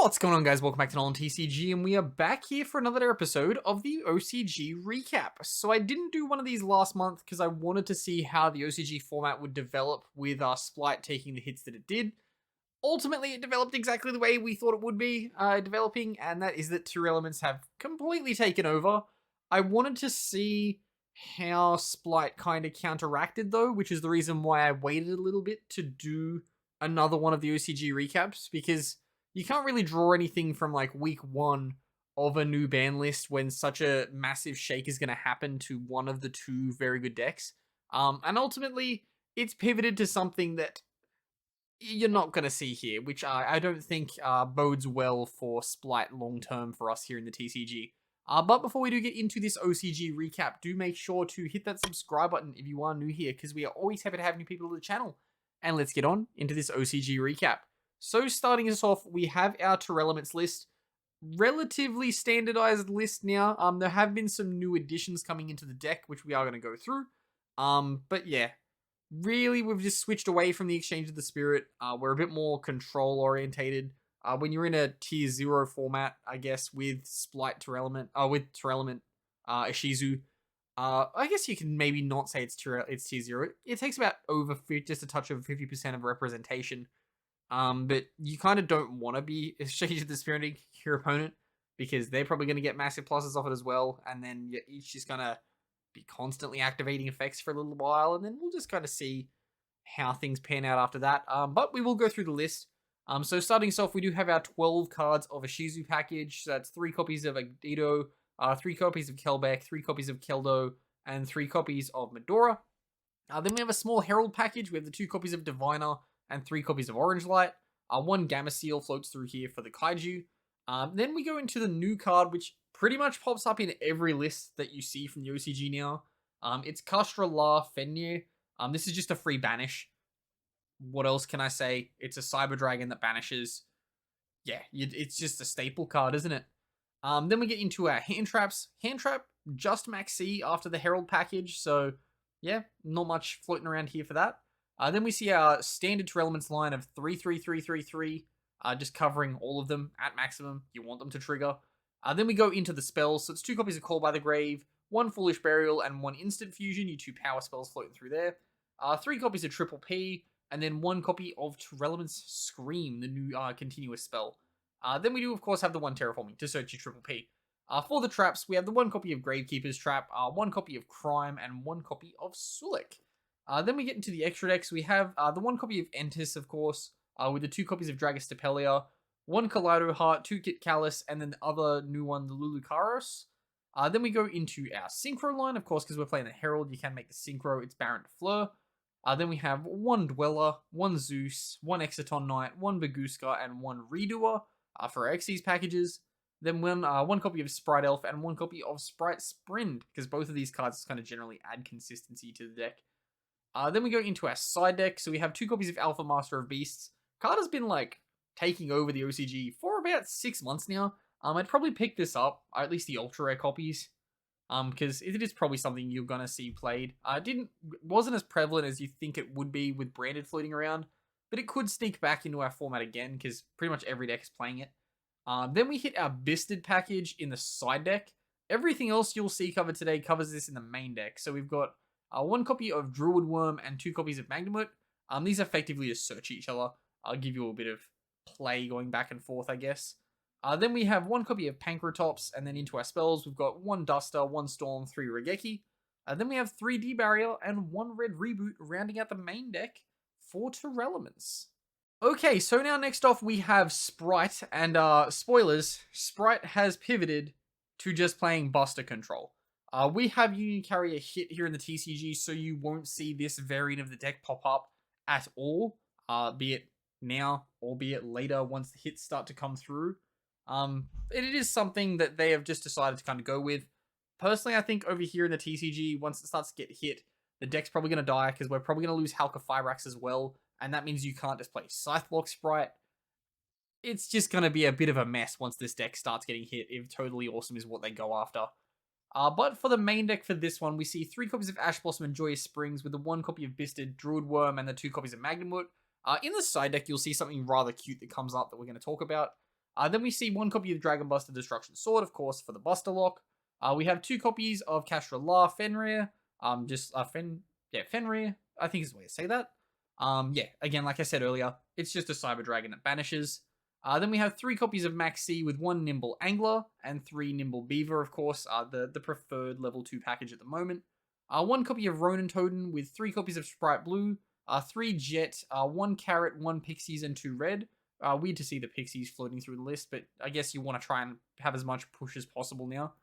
What's going on, guys? Welcome back to NolanTCG, and we are back here for another episode of the OCG recap. So I didn't do one of these last month because I wanted to see how the OCG format would develop with Spright taking the hits that it did. Ultimately, it developed exactly the way we thought it would be developing, and that is that Tearlaments have completely taken over. I wanted to see how Spright kind of counteracted, though, which is the reason why I waited a little bit to do another one of the OCG recaps, because you can't really draw anything from like week one of a new ban list when such a massive shake is going to happen to one of the two very good decks. And ultimately, it's pivoted to something that you're not going to see here, which I don't think bodes well for Spright long term for us here in the TCG. But before we do get into this OCG recap, do make sure to hit that subscribe button if you are new here, because we are always happy to have new people to the channel. And let's get on into this OCG recap. So starting us off, we have our Tearlaments list. Relatively standardized list now. There have been some new additions coming into the deck, which we are going to go through. But yeah, really we've just switched away from the Exchange of the Spirit. We're a bit more control orientated. When you're in a tier 0 format, I guess, with Spright Tearlament, Ishizu, I guess you can maybe not say it's tier 0. It takes about just a touch over 50% of representation. But you kind of don't want to be Exchange of the Spirit your opponent, because they're probably going to get massive pluses off it as well, and then you're each just going to be constantly activating effects for a little while, and then we'll just kind of see how things pan out after that. But we will go through the list. So starting us off, we do have our 12 cards of a Shizu package. So that's 3 copies of Agito, 3 copies of Kelbeck, 3 copies of Keldo, and 3 copies of Medora. Then we have a small Herald package. We have the 2 copies of Diviner and 3 copies of Orange Light. 1 Gamma Seal floats through here for the Kaiju. Then we go into the new card, which pretty much pops up in every list that you see from the OCG now. It's Kastra La Fenrir. This is just a free banish. What else can I say? It's a Cyber Dragon that banishes. Yeah, it's just a staple card, isn't it? Then we get into our Hand Traps. Hand Trap, just Max C after the Herald package. So, yeah, not much floating around here for that. Then we see our standard Tearlaments line of 3-3-3-3-3, just covering all of them at maximum. You want them to trigger. Then we go into the spells. So it's 2 copies of Call by the Grave, 1 Foolish Burial, and 1 Instant Fusion. You 2 power spells floating through there. 3 copies of Triple P, and then 1 copy of Tearlaments Scream, the new continuous spell. Then we do, of course, have the 1 Terraforming to search your Triple P. For the traps, we have the 1 copy of Gravekeeper's Trap, 1 copy of Crime, and 1 copy of Sulik. Then we get into the extra decks. We have the 1 copy of Entis, of course, with the 2 copies of Dragostapelia, 1 Kaleido Heart, 2 Kit Callus, and then the other new one, the Lulucaros. Then we go into our Synchro line, of course, because we're playing the Herald. You can make the Synchro. It's Baron de Fleur. Then we have 1 Dweller, 1 Zeus, 1 Exciton Knight, 1 Baguska, and 1 Redoer for our Xyz packages. Then 1 copy of Sprite Elf and 1 copy of Sprite Sprint, because both of these cards kind of generally add consistency to the deck. Then we go into our side deck. So we have 2 copies of Alpha Master of Beasts. Card has been like taking over the OCG for about 6 months now. I'd probably pick this up, or at least the ultra rare copies, because it is probably something you're gonna see played. Wasn't as prevalent as you think it would be with branded floating around, but it could sneak back into our format again because pretty much every deck is playing it. Then we hit our Bystial package in the side deck. Everything else you'll see covered today covers this in the main deck. So we've got 1 copy of Druid Worm and 2 copies of Magnamut. These effectively just search each other. I'll give you a bit of play going back and forth, I guess. Then we have 1 copy of Pancratops, and then into our spells, we've got 1 Duster, 1 Storm, 3 Regeki. Then we have 3 D-Barrier and 1 Red Reboot, rounding out the main deck for Tearlaments. Okay, so now next off we have Spright, and spoilers, Spright has pivoted to just playing Buster Control. We have Union Carrier hit here in the TCG, so you won't see this variant of the deck pop up at all, be it now or be it later once the hits start to come through. It is something that they have just decided to kind of go with. Personally, I think over here in the TCG, once it starts to get hit, the deck's probably going to die because we're probably going to lose Halka Fibrax as well, and that means you can't just play Scytheblock Spright. It's just going to be a bit of a mess once this deck starts getting hit, if Totally Awesome is what they go after. But for the main deck for this one, we see 3 copies of Ash Blossom and Joyous Springs with the 1 copy of Byssted, Druid Worm, and the 2 copies of Magnamut. In the side deck, you'll see something rather cute that comes up that we're going to talk about. Then we see 1 copy of Dragon Buster Destruction Sword, of course, for the Buster Lock. We have 2 copies of Castra La Fenrir, Fenrir, I think is the way to say that. Yeah, again, like I said earlier, it's just a Cyber Dragon that banishes. Then we have 3 copies of Max C with 1 Nimble Angler and 3 Nimble Beaver, of course, the preferred level 2 package at the moment. 1 copy of Ronin Totem with 3 copies of Sprite Blue, 3 Jet, 1 Carrot, 1 Pixies, and 2 Red. Weird to see the Pixies floating through the list, but I guess you want to try and have as much push as possible now.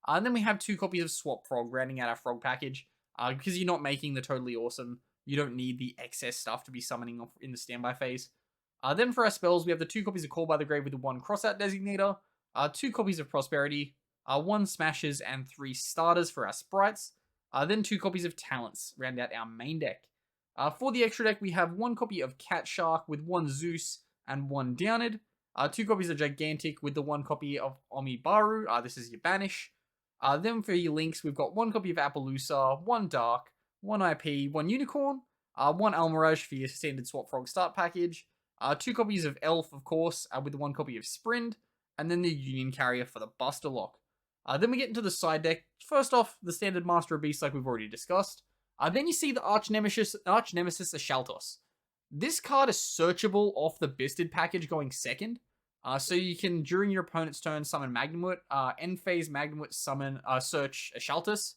And then we have 2 copies of Swap Frog, rounding out our Frog package. Because you're not making the Totally Awesome, you don't need the excess stuff to be summoning off in the standby phase. Then for our spells, we have the 2 copies of Call by the Grave with the 1 Crossout Designator, 2 copies of Prosperity, 1 Smashes, and 3 Starters for our Sprites. Then 2 copies of Talents, round out our main deck. For the extra deck, we have 1 copy of Cat Shark with 1 Zeus and 1 Downed, 2 copies of Gigantic with the 1 copy of Omibaru, this is your Banish. Then for your links, we've got 1 copy of Appaloosa, 1 Dark, 1 IP, 1 Unicorn, 1 Almirage for your standard Swap Frog start package, 2 copies of Elf, of course, with 1 copy of Sprint, and then the Union Carrier for the Buster Lock. Then we get into the side deck. First off, the standard Master of Beasts like we've already discussed. Then you see the Arch Nemesis Ashaltos. This card is searchable off the Bystial package going second. So you can, during your opponent's turn, summon Magnamut, end phase Magnamut, summon, search Ashaltos.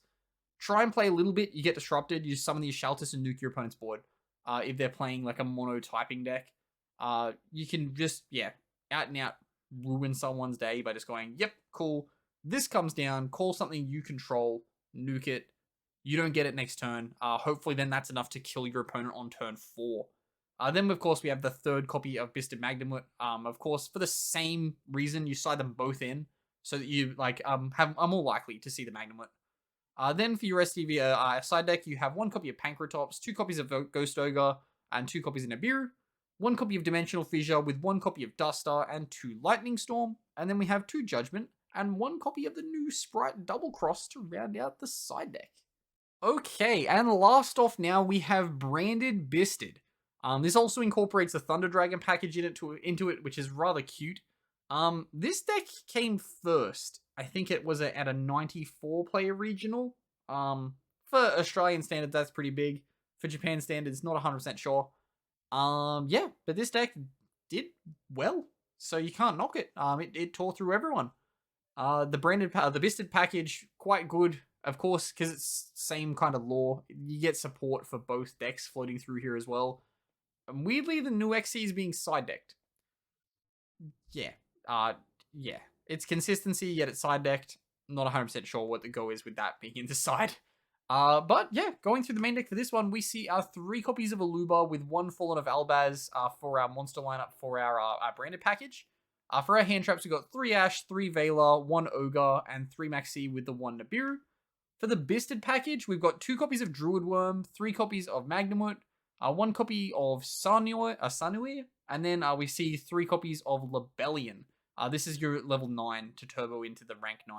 Try and play a little bit, you get disrupted, you summon the Ashaltos and nuke your opponent's board. If they're playing like a mono typing deck. You can just, out and out ruin someone's day by just going, yep, cool. This comes down, call something you control, nuke it. You don't get it next turn. Hopefully then that's enough to kill your opponent on turn 4. Then, of course, we have the 3rd copy of Bystial Magnamut. Of course, for the same reason, you side them both in, so that you are more likely to see the Magnamut. Then for your rest of your side deck, you have 1 copy of Pankratops, 2 copies of Ghost Ogre, and 2 copies of Nibiru, 1 copy of Dimensional Fissure with 1 copy of Duster and 2 Lightning Storm, and then we have 2 Judgment and 1 copy of the new Sprite Double Cross to round out the side deck. Okay, and last off now we have Branded Bystial. This also incorporates the Thunder Dragon package into it, which is rather cute. This deck came first. I think it was at a 94 player regional. For Australian standards, that's pretty big. For Japan standards, not 100% sure. Yeah, but this deck did well, so you can't knock it. It tore through everyone. The Bystial package, quite good, of course, because it's same kind of lore. You get support for both decks floating through here as well. And weirdly, the new XC is being side decked. Yeah, it's consistency, yet it's side decked. Not 100% sure what the go is with that being in the side. But yeah, going through the main deck for this one, we see our 3 copies of Aluba with 1 Fallen of Albaz for our monster lineup for our branded package. For our hand traps, we've got 3 Ash, 3 Vela, 1 Ogre, and 3 Maxi with the 1 Nibiru. For the Bystial package, we've got 2 copies of Druid Worm, 3 copies of Magnamut, 1 copy of Sanui, and then we see 3 copies of Lebellion. This is your level 9 to turbo into the rank 9,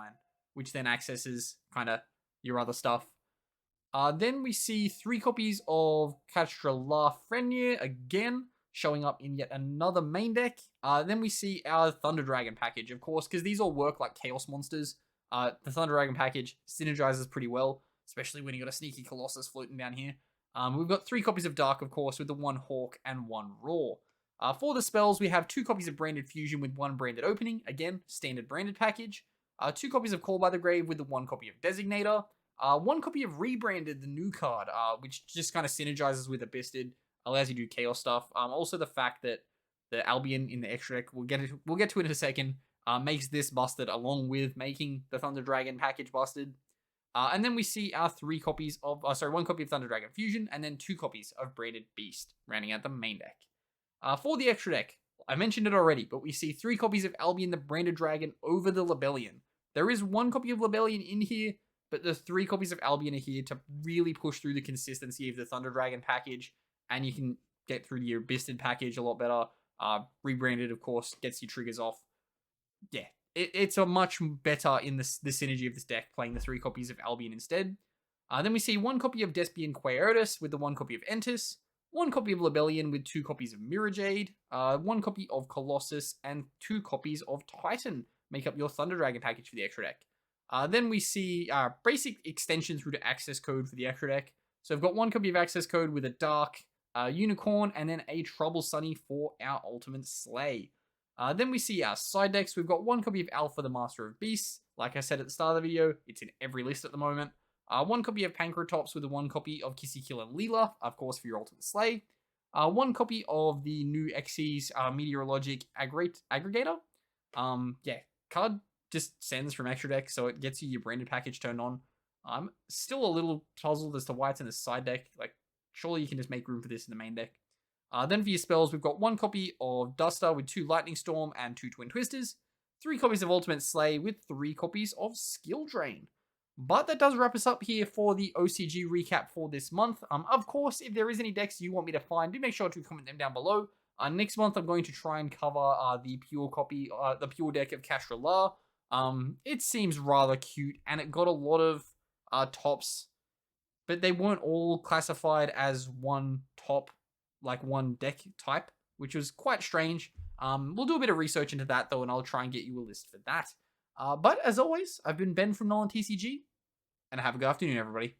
which then accesses kind of your other stuff. Then we see 3 copies of Castra La Fenrir, again, showing up in yet another main deck. Then we see our Thunder Dragon package, of course, because these all work like Chaos Monsters. The Thunder Dragon package synergizes pretty well, especially when you got a sneaky Colossus floating down here. We've got 3 copies of Dark, of course, with the 1 Hawk and 1 Roar. For the spells, we have 2 copies of Branded Fusion with 1 Branded Opening, again, standard branded package. 2 copies of Call by the Grave with the 1 copy of Designator. 1 copy of Rebranded, the new card, which just kind of synergizes with the Bystial, allows you to do Chaos stuff. Also the fact that the Albion in the extra deck, we'll get to it in a second, makes this busted along with making the Thunder Dragon package busted. And then we see our 1 copy of Thunder Dragon Fusion, and then 2 copies of Branded Beast, rounding out the main deck. For the extra deck, I mentioned it already, but we see 3 copies of Albion the Branded Dragon over the Lebellion. There is 1 copy of Lebellion in here, but the 3 copies of Albion are here to really push through the consistency of the Thunder Dragon package, and you can get through your Bystial package a lot better. Rebranded, of course, gets your triggers off. Yeah, it's a much better in the synergy of this deck, playing the 3 copies of Albion instead. Then we see 1 copy of Despian Quaertus with the 1 copy of Entis, 1 copy of Lebellion with 2 copies of Mirror Jade, 1 copy of Colossus, and 2 copies of Titan make up your Thunder Dragon package for the extra deck. Then we see basic extensions through to access code for the extra deck. So I've got 1 copy of access code with a Dark, Unicorn, and then a Trouble Sunny for our Ultimate Slay. Then we see our side decks. We've got 1 copy of Alpha, the Master of Beasts. Like I said at the start of the video, it's in every list at the moment. 1 copy of Pancratops with a 1 copy of Kissy Kill and Leela, of course, for your Ultimate Slay. 1 copy of the new Xyz Meteorologic Aggregator. Card just sends from extra deck, so it gets you your branded package turned on. I'm still a little puzzled as to why it's in the side deck. Like, surely you can just make room for this in the main deck. Then for your spells, we've got 1 copy of Duster with 2 Lightning Storm and 2 Twin Twisters. 3 copies of Ultimate Slay with 3 copies of Skill Drain. But that does wrap us up here for the OCG recap for this month. Of course, if there is any decks you want me to find, do make sure to comment them down below. Next month, I'm going to try and cover the pure deck of Castrela. It seems rather cute, and it got a lot of tops, but they weren't all classified as one top, like one deck type, which was quite strange. We'll do a bit of research into that, though, and I'll try and get you a list for that. But as always, I've been Ben from NolanTCG, and have a good afternoon, everybody.